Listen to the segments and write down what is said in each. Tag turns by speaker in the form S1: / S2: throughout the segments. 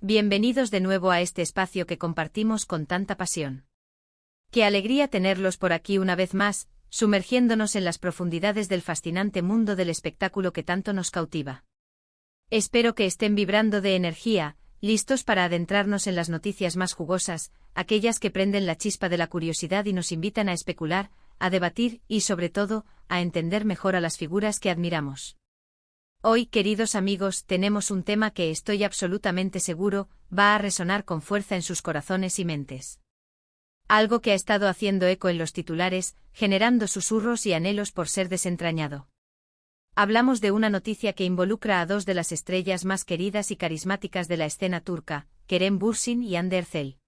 S1: Bienvenidos de nuevo a este espacio que compartimos con tanta pasión. Qué alegría tenerlos por aquí una vez más, sumergiéndonos en las profundidades del fascinante mundo del espectáculo que tanto nos cautiva. Espero que estén vibrando de energía, listos para adentrarnos en las noticias más jugosas, aquellas que prenden la chispa de la curiosidad y nos invitan a especular, a debatir y, sobre todo, a entender mejor a las figuras que admiramos. Hoy, queridos amigos, tenemos un tema que estoy absolutamente seguro va a resonar con fuerza en sus corazones y mentes. Algo que ha estado haciendo eco en los titulares, generando susurros y anhelos por ser desentrañado. Hablamos de una noticia que involucra a dos de las estrellas más queridas y carismáticas de la escena turca, Kerem Bürsin y Hande Erçel.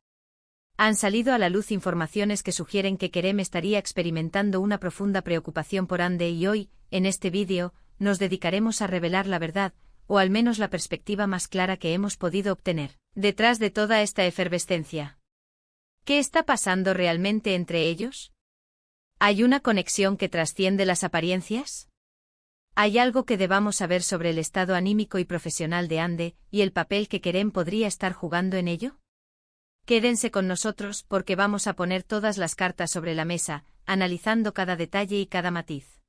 S1: Han salido a la luz informaciones que sugieren que Kerem estaría experimentando una profunda preocupación por Hande y hoy, en este vídeo, nos dedicaremos a revelar la verdad, o al menos la perspectiva más clara que hemos podido obtener, detrás de toda esta efervescencia. ¿Qué está pasando realmente entre ellos? ¿Hay una conexión que trasciende las apariencias? ¿Hay algo que debamos saber sobre el estado anímico y profesional de Hande y el papel que Kerem podría estar jugando en ello? Quédense con nosotros porque vamos a poner todas las cartas sobre la mesa, analizando cada detalle y cada matiz.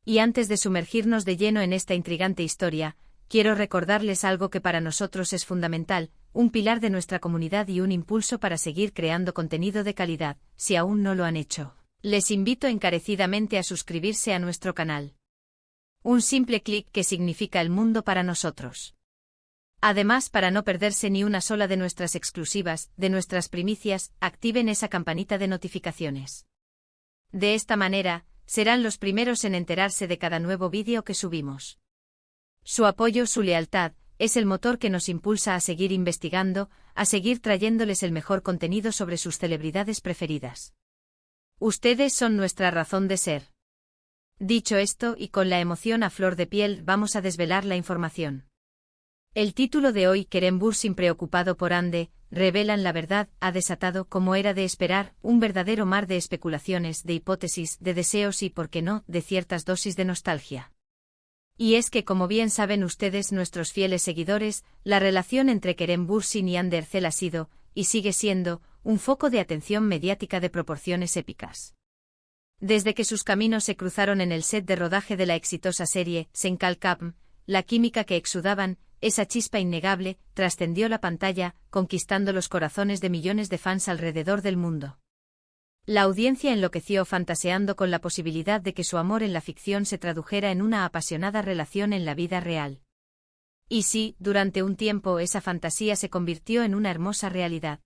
S1: Y antes de sumergirnos de lleno en esta intrigante historia, quiero recordarles algo que para nosotros es fundamental, un pilar de nuestra comunidad y un impulso para seguir creando contenido de calidad. Si aún no lo han hecho, les invito encarecidamente a suscribirse a nuestro canal. Un simple clic que significa el mundo para nosotros. Además, para no perderse ni una sola de nuestras exclusivas, de nuestras primicias, activen esa campanita de notificaciones. De esta manera, serán los primeros en enterarse de cada nuevo vídeo que subimos. Su apoyo, su lealtad, es el motor que nos impulsa a seguir investigando, a seguir trayéndoles el mejor contenido sobre sus celebridades preferidas. Ustedes son nuestra razón de ser. Dicho esto y con la emoción a flor de piel, vamos a desvelar la información. El título de hoy, Kerem Bürsin preocupado por Hande, revelan la verdad, ha desatado, como era de esperar, un verdadero mar de especulaciones, de hipótesis, de deseos y, por qué no, de ciertas dosis de nostalgia. Y es que, como bien saben ustedes, nuestros fieles seguidores, la relación entre Kerem Bürsin y Hande Erçel ha sido, y sigue siendo, un foco de atención mediática de proporciones épicas. Desde que sus caminos se cruzaron en el set de rodaje de la exitosa serie Sen Kalkam, la química que exudaban, esa chispa innegable, trascendió la pantalla, conquistando los corazones de millones de fans alrededor del mundo. La audiencia enloqueció fantaseando con la posibilidad de que su amor en la ficción se tradujera en una apasionada relación en la vida real. Y sí, durante un tiempo esa fantasía se convirtió en una hermosa realidad.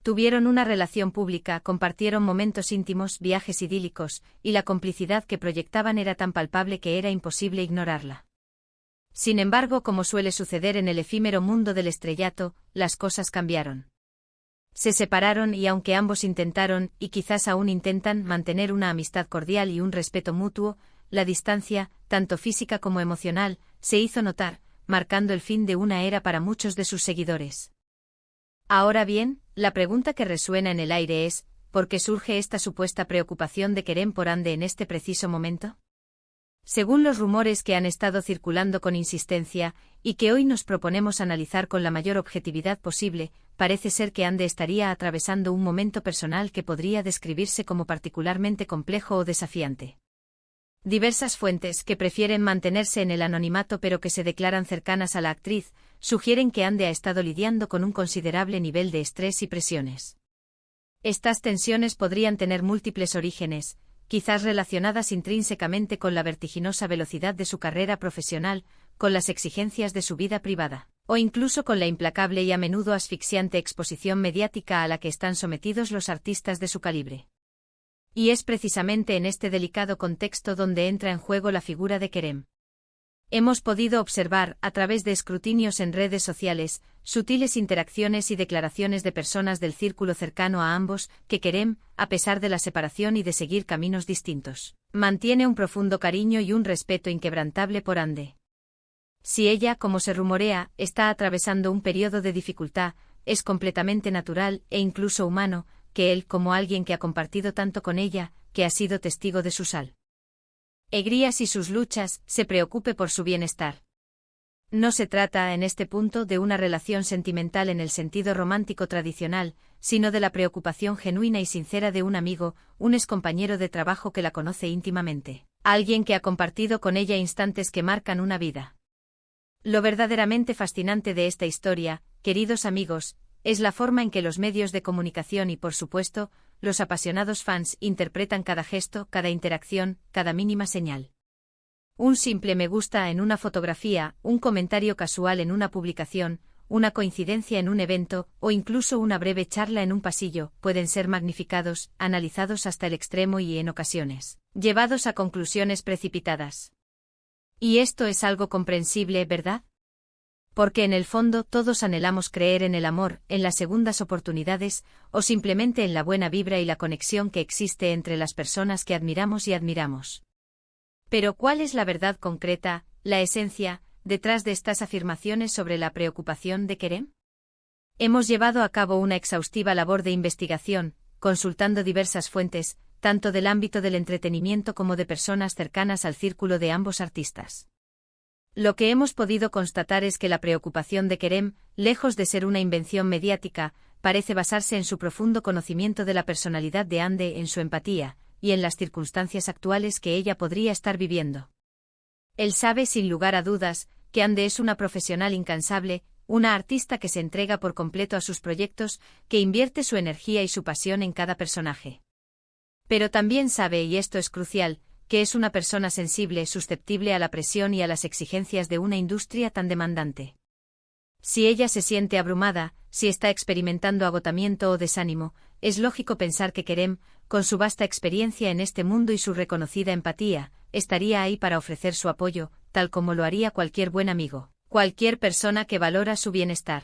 S1: Tuvieron una relación pública, compartieron momentos íntimos, viajes idílicos, y la complicidad que proyectaban era tan palpable que era imposible ignorarla. Sin embargo, como suele suceder en el efímero mundo del estrellato, las cosas cambiaron. Se separaron y aunque ambos intentaron, y quizás aún intentan, mantener una amistad cordial y un respeto mutuo, la distancia, tanto física como emocional, se hizo notar, marcando el fin de una era para muchos de sus seguidores. Ahora bien, la pregunta que resuena en el aire es, ¿por qué surge esta supuesta preocupación de Kerem por Hande en este preciso momento? Según los rumores que han estado circulando con insistencia, y que hoy nos proponemos analizar con la mayor objetividad posible, parece ser que Hande estaría atravesando un momento personal que podría describirse como particularmente complejo o desafiante. Diversas fuentes, que prefieren mantenerse en el anonimato pero que se declaran cercanas a la actriz, sugieren que Hande ha estado lidiando con un considerable nivel de estrés y presiones. Estas tensiones podrían tener múltiples orígenes, quizás relacionadas intrínsecamente con la vertiginosa velocidad de su carrera profesional, con las exigencias de su vida privada, o incluso con la implacable y a menudo asfixiante exposición mediática a la que están sometidos los artistas de su calibre. Y es precisamente en este delicado contexto donde entra en juego la figura de Kerem. Hemos podido observar, a través de escrutinios en redes sociales, sutiles interacciones y declaraciones de personas del círculo cercano a ambos, que Kerem, a pesar de la separación y de seguir caminos distintos, mantiene un profundo cariño y un respeto inquebrantable por Hande. Si ella, como se rumorea, está atravesando un periodo de dificultad, es completamente natural e incluso humano, que él, como alguien que ha compartido tanto con ella, que ha sido testigo de su alegrías y sus luchas, se preocupe por su bienestar. No se trata, en este punto, de una relación sentimental en el sentido romántico tradicional, sino de la preocupación genuina y sincera de un amigo, un excompañero de trabajo que la conoce íntimamente, alguien que ha compartido con ella instantes que marcan una vida. Lo verdaderamente fascinante de esta historia, queridos amigos, es la forma en que los medios de comunicación y, por supuesto, los apasionados fans interpretan cada gesto, cada interacción, cada mínima señal. Un simple me gusta en una fotografía, un comentario casual en una publicación, una coincidencia en un evento, o incluso una breve charla en un pasillo, pueden ser magnificados, analizados hasta el extremo y, en ocasiones, llevados a conclusiones precipitadas. Y esto es algo comprensible, ¿verdad? Porque en el fondo todos anhelamos creer en el amor, en las segundas oportunidades, o simplemente en la buena vibra y la conexión que existe entre las personas que admiramos y admiramos. Pero ¿cuál es la verdad concreta, la esencia, detrás de estas afirmaciones sobre la preocupación de Kerem? Hemos llevado a cabo una exhaustiva labor de investigación, consultando diversas fuentes, tanto del ámbito del entretenimiento como de personas cercanas al círculo de ambos artistas. Lo que hemos podido constatar es que la preocupación de Kerem, lejos de ser una invención mediática, parece basarse en su profundo conocimiento de la personalidad de Hande, en su empatía, y en las circunstancias actuales que ella podría estar viviendo. Él sabe sin lugar a dudas que Hande es una profesional incansable, una artista que se entrega por completo a sus proyectos, que invierte su energía y su pasión en cada personaje. Pero también sabe, y esto es crucial, que es una persona sensible, susceptible a la presión y a las exigencias de una industria tan demandante. Si ella se siente abrumada, si está experimentando agotamiento o desánimo, es lógico pensar que Kerem, con su vasta experiencia en este mundo y su reconocida empatía, estaría ahí para ofrecer su apoyo, tal como lo haría cualquier buen amigo, cualquier persona que valora su bienestar.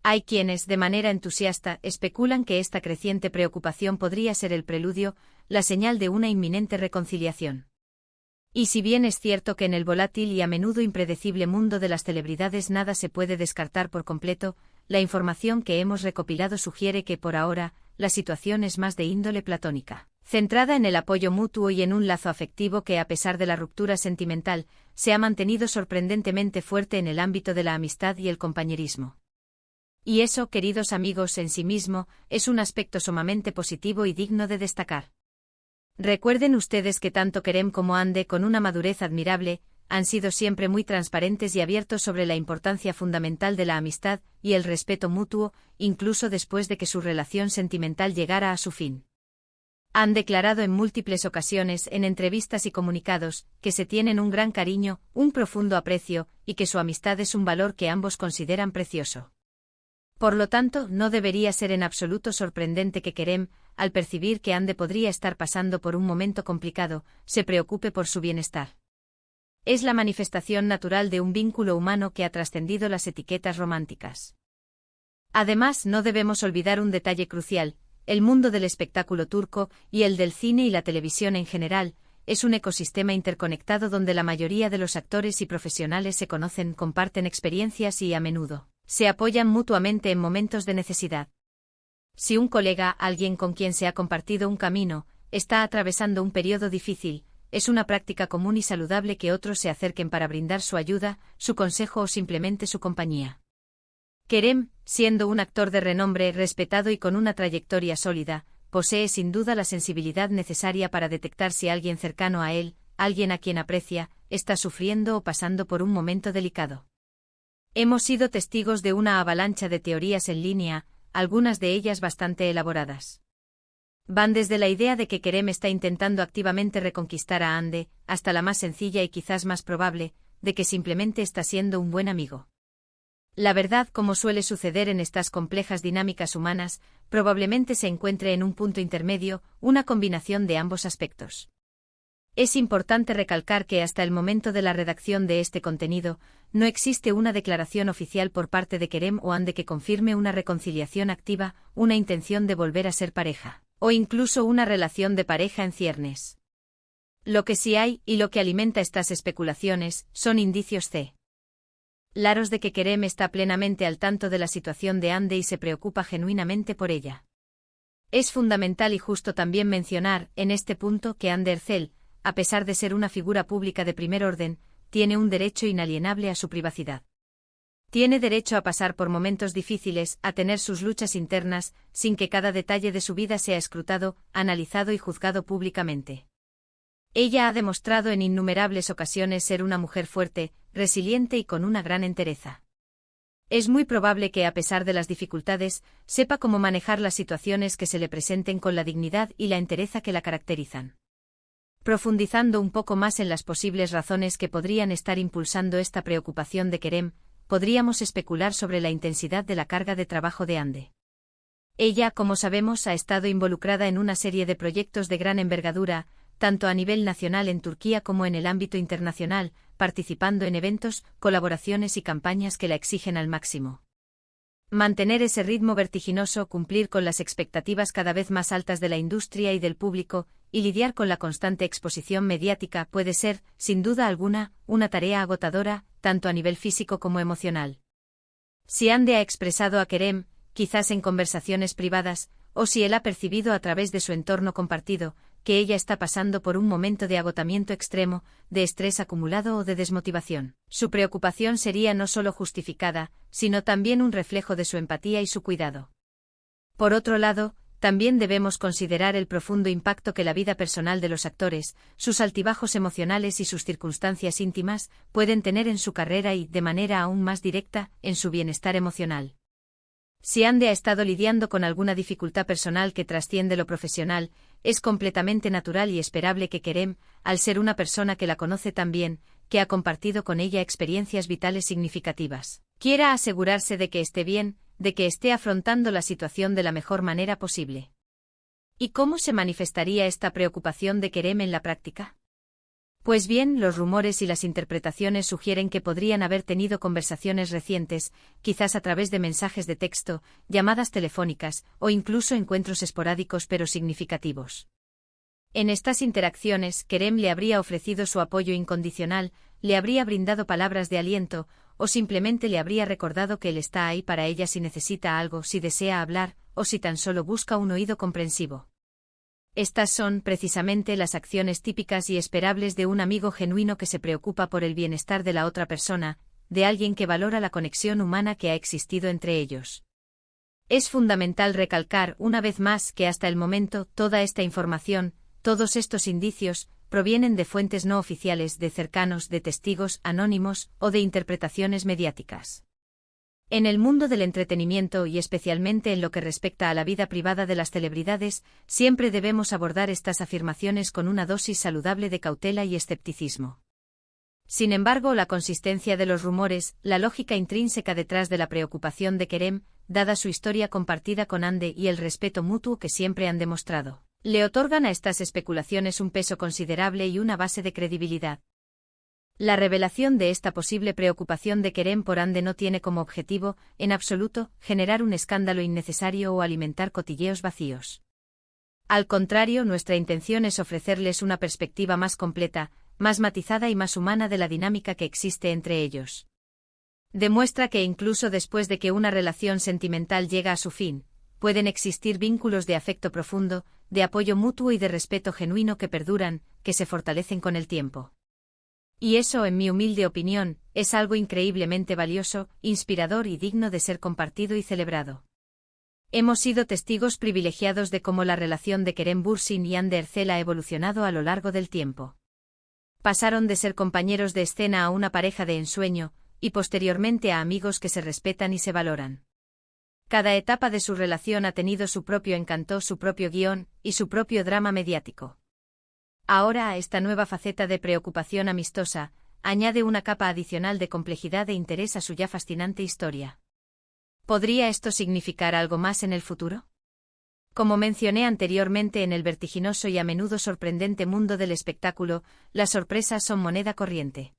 S1: Hay quienes, de manera entusiasta, especulan que esta creciente preocupación podría ser el preludio, la señal de una inminente reconciliación. Y si bien es cierto que en el volátil y a menudo impredecible mundo de las celebridades nada se puede descartar por completo, la información que hemos recopilado sugiere que, por ahora, la situación es más de índole platónica, centrada en el apoyo mutuo y en un lazo afectivo que, a pesar de la ruptura sentimental, se ha mantenido sorprendentemente fuerte en el ámbito de la amistad y el compañerismo. Y eso, queridos amigos, en sí mismo, es un aspecto sumamente positivo y digno de destacar. Recuerden ustedes que tanto Kerem como Hande, con una madurez admirable, han sido siempre muy transparentes y abiertos sobre la importancia fundamental de la amistad y el respeto mutuo, incluso después de que su relación sentimental llegara a su fin. Han declarado en múltiples ocasiones, en entrevistas y comunicados, que se tienen un gran cariño, un profundo aprecio, y que su amistad es un valor que ambos consideran precioso. Por lo tanto, no debería ser en absoluto sorprendente que Kerem, al percibir que Hande podría estar pasando por un momento complicado, se preocupe por su bienestar. Es la manifestación natural de un vínculo humano que ha trascendido las etiquetas románticas. Además, no debemos olvidar un detalle crucial: el mundo del espectáculo turco, y el del cine y la televisión en general, es un ecosistema interconectado donde la mayoría de los actores y profesionales se conocen, comparten experiencias y, a menudo, se apoyan mutuamente en momentos de necesidad. Si un colega, alguien con quien se ha compartido un camino, está atravesando un periodo difícil, es una práctica común y saludable que otros se acerquen para brindar su ayuda, su consejo o simplemente su compañía. Kerem, siendo un actor de renombre, respetado y con una trayectoria sólida, posee sin duda la sensibilidad necesaria para detectar si alguien cercano a él, alguien a quien aprecia, está sufriendo o pasando por un momento delicado. Hemos sido testigos de una avalancha de teorías en línea, algunas de ellas bastante elaboradas. Van desde la idea de que Kerem está intentando activamente reconquistar a Hande, hasta la más sencilla y quizás más probable, de que simplemente está siendo un buen amigo. La verdad, como suele suceder en estas complejas dinámicas humanas, probablemente se encuentre en un punto intermedio, una combinación de ambos aspectos. Es importante recalcar que hasta el momento de la redacción de este contenido, no existe una declaración oficial por parte de Kerem o Hande que confirme una reconciliación activa, una intención de volver a ser pareja, o incluso una relación de pareja en ciernes. Lo que sí hay, y lo que alimenta estas especulaciones, son indicios claros de que Kerem está plenamente al tanto de la situación de Hande y se preocupa genuinamente por ella. Es fundamental y justo también mencionar, en este punto, que Hande Erçel, a pesar de ser una figura pública de primer orden, tiene un derecho inalienable a su privacidad. Tiene derecho a pasar por momentos difíciles, a tener sus luchas internas, sin que cada detalle de su vida sea escrutado, analizado y juzgado públicamente. Ella ha demostrado en innumerables ocasiones ser una mujer fuerte, resiliente y con una gran entereza. Es muy probable que, a pesar de las dificultades, sepa cómo manejar las situaciones que se le presenten con la dignidad y la entereza que la caracterizan. Profundizando un poco más en las posibles razones que podrían estar impulsando esta preocupación de Kerem, podríamos especular sobre la intensidad de la carga de trabajo de Hande. Ella, como sabemos, ha estado involucrada en una serie de proyectos de gran envergadura, tanto a nivel nacional en Turquía como en el ámbito internacional, participando en eventos, colaboraciones y campañas que la exigen al máximo. Mantener ese ritmo vertiginoso, cumplir con las expectativas cada vez más altas de la industria y del público, y lidiar con la constante exposición mediática puede ser, sin duda alguna, una tarea agotadora, tanto a nivel físico como emocional. Si Hande ha expresado a Kerem, quizás en conversaciones privadas, o si él ha percibido a través de su entorno compartido, que ella está pasando por un momento de agotamiento extremo, de estrés acumulado o de desmotivación, su preocupación sería no solo justificada, sino también un reflejo de su empatía y su cuidado. Por otro lado, también debemos considerar el profundo impacto que la vida personal de los actores, sus altibajos emocionales y sus circunstancias íntimas, pueden tener en su carrera y, de manera aún más directa, en su bienestar emocional. Si Hande ha estado lidiando con alguna dificultad personal que trasciende lo profesional, es completamente natural y esperable que Kerem, al ser una persona que la conoce tan bien, que ha compartido con ella experiencias vitales significativas, quiera asegurarse de que esté bien, de que esté afrontando la situación de la mejor manera posible. ¿Y cómo se manifestaría esta preocupación de Kerem en la práctica? Pues bien, los rumores y las interpretaciones sugieren que podrían haber tenido conversaciones recientes, quizás a través de mensajes de texto, llamadas telefónicas, o incluso encuentros esporádicos pero significativos. En estas interacciones, Kerem le habría ofrecido su apoyo incondicional, le habría brindado palabras de aliento, o simplemente le habría recordado que él está ahí para ella si necesita algo, si desea hablar, o si tan solo busca un oído comprensivo. Estas son, precisamente, las acciones típicas y esperables de un amigo genuino que se preocupa por el bienestar de la otra persona, de alguien que valora la conexión humana que ha existido entre ellos. Es fundamental recalcar, una vez más, que hasta el momento, toda esta información, todos estos indicios, provienen de fuentes no oficiales, de cercanos, de testigos anónimos, o de interpretaciones mediáticas. En el mundo del entretenimiento y especialmente en lo que respecta a la vida privada de las celebridades, siempre debemos abordar estas afirmaciones con una dosis saludable de cautela y escepticismo. Sin embargo, la consistencia de los rumores, la lógica intrínseca detrás de la preocupación de Kerem, dada su historia compartida con Hande y el respeto mutuo que siempre han demostrado, le otorgan a estas especulaciones un peso considerable y una base de credibilidad. La revelación de esta posible preocupación de Kerem por Hande no tiene como objetivo, en absoluto, generar un escándalo innecesario o alimentar cotilleos vacíos. Al contrario, nuestra intención es ofrecerles una perspectiva más completa, más matizada y más humana de la dinámica que existe entre ellos. Demuestra que incluso después de que una relación sentimental llega a su fin, pueden existir vínculos de afecto profundo, de apoyo mutuo y de respeto genuino que perduran, que se fortalecen con el tiempo. Y eso, en mi humilde opinión, es algo increíblemente valioso, inspirador y digno de ser compartido y celebrado. Hemos sido testigos privilegiados de cómo la relación de Kerem Bürsin y Hande Erçel ha evolucionado a lo largo del tiempo. Pasaron de ser compañeros de escena a una pareja de ensueño, y posteriormente a amigos que se respetan y se valoran. Cada etapa de su relación ha tenido su propio encanto, su propio guión, y su propio drama mediático. Ahora a esta nueva faceta de preocupación amistosa, añade una capa adicional de complejidad e interés a su ya fascinante historia. ¿Podría esto significar algo más en el futuro? Como mencioné anteriormente, en el vertiginoso y a menudo sorprendente mundo del espectáculo, las sorpresas son moneda corriente.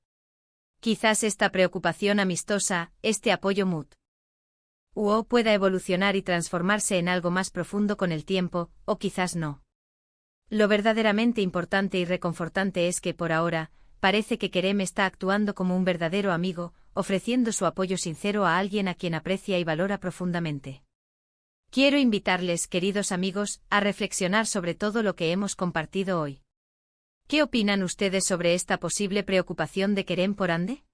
S1: Quizás esta preocupación amistosa, este apoyo mutuo, pueda evolucionar y transformarse en algo más profundo con el tiempo, o quizás no. Lo verdaderamente importante y reconfortante es que, por ahora, parece que Kerem está actuando como un verdadero amigo, ofreciendo su apoyo sincero a alguien a quien aprecia y valora profundamente. Quiero invitarles, queridos amigos, a reflexionar sobre todo lo que hemos compartido hoy. ¿Qué opinan ustedes sobre esta posible preocupación de Kerem por Ande?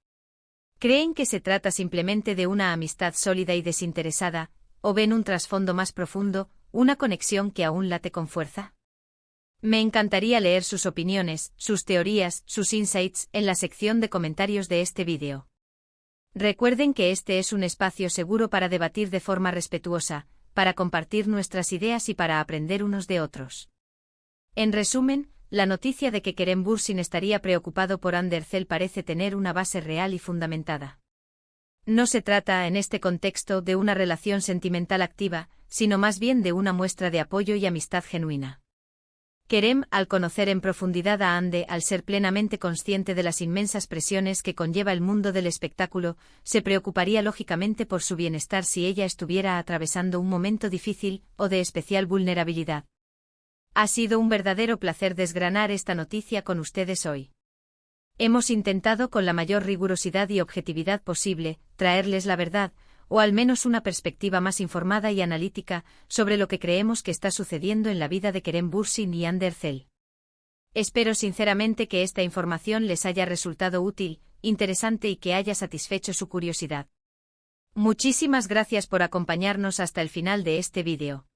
S1: ¿Creen que se trata simplemente de una amistad sólida y desinteresada, o ven un trasfondo más profundo, una conexión que aún late con fuerza? Me encantaría leer sus opiniones, sus teorías, sus insights en la sección de comentarios de este vídeo. Recuerden que este es un espacio seguro para debatir de forma respetuosa, para compartir nuestras ideas y para aprender unos de otros. En resumen, la noticia de que Kerem Bürsin estaría preocupado por Hande Erçel parece tener una base real y fundamentada. No se trata, en este contexto, de una relación sentimental activa, sino más bien de una muestra de apoyo y amistad genuina. Kerem, al conocer en profundidad a Hande, al ser plenamente consciente de las inmensas presiones que conlleva el mundo del espectáculo, se preocuparía lógicamente por su bienestar si ella estuviera atravesando un momento difícil o de especial vulnerabilidad. Ha sido un verdadero placer desgranar esta noticia con ustedes hoy. Hemos intentado con la mayor rigurosidad y objetividad posible traerles la verdad, o al menos una perspectiva más informada y analítica, sobre lo que creemos que está sucediendo en la vida de Kerem Bürsin y Hande Erçel. Espero sinceramente que esta información les haya resultado útil, interesante y que haya satisfecho su curiosidad. Muchísimas gracias por acompañarnos hasta el final de este vídeo.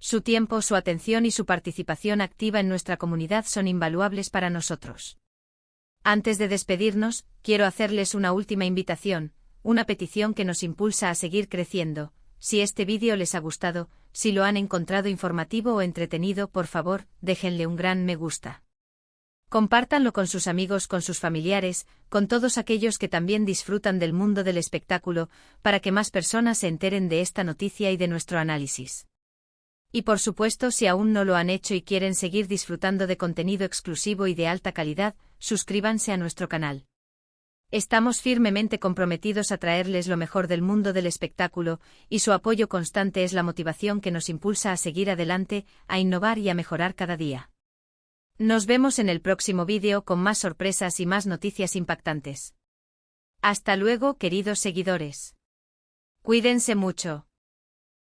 S1: Su tiempo, su atención y su participación activa en nuestra comunidad son invaluables para nosotros. Antes de despedirnos, quiero hacerles una última invitación, una petición que nos impulsa a seguir creciendo. Si este vídeo les ha gustado, si lo han encontrado informativo o entretenido, por favor, déjenle un gran me gusta. Compártanlo con sus amigos, con sus familiares, con todos aquellos que también disfrutan del mundo del espectáculo, para que más personas se enteren de esta noticia y de nuestro análisis. Y por supuesto, si aún no lo han hecho y quieren seguir disfrutando de contenido exclusivo y de alta calidad, suscríbanse a nuestro canal. Estamos firmemente comprometidos a traerles lo mejor del mundo del espectáculo, y su apoyo constante es la motivación que nos impulsa a seguir adelante, a innovar y a mejorar cada día. Nos vemos en el próximo vídeo con más sorpresas y más noticias impactantes. Hasta luego, queridos seguidores. Cuídense mucho.